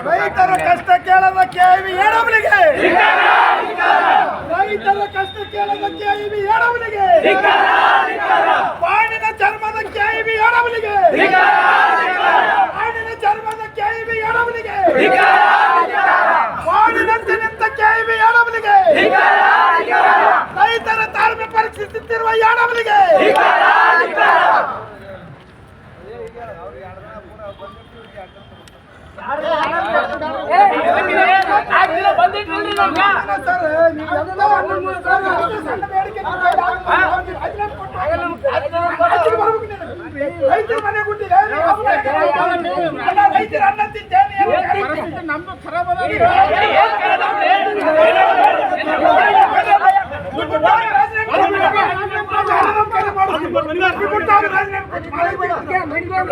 ರೈತರ ಕಷ್ಟ ಕೇಳದ ಕೆವಿ ಎಡವಲಿಗೆ, ರೈತರ ಕಷ್ಟ ಕೇಳದ ಕೆವಿ ಎಡವಲಿಗೆ, ಬಾಣಿನ ಚರ್ಮದ ಕೆವಿ ಎಡವಲಿಗೆ, ಬಾಣಿನ ಚರ್ಮದ ಕೆವಿ ಎಡವಲಿಗೆ, ಬಾಣಿನಂತೆ ನಿಂತ ಕೆವಿ ಎಡವಲಿಗೆ, ರೈತರ ತಾಳ್ಮೆ ಪರೀಕ್ಷಿಸುತ್ತಿರುವ ಎಡವಲಿಗೆ,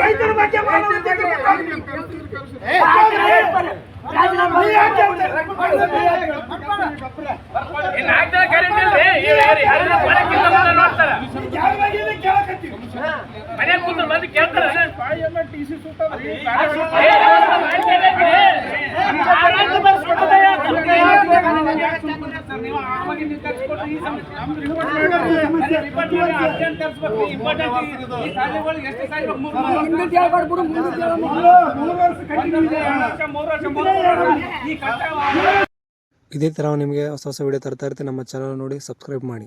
ರೈತರ ಬಗ್ಗೆ ಮನೆ ಕೂತು ಬಂದು ಕೇಳ್ತಾರ ಇದೇ ಥರ ನಿಮಗೆ ಹೊಸ ಹೊಸ ವಿಡಿಯೋ ತರ್ತಾ ಇರ್ತೀನಿ. ನಮ್ಮ ಚಾನಲ್ ನೋಡಿ ಸಬ್ಸ್ಕ್ರೈಬ್ ಮಾಡಿ.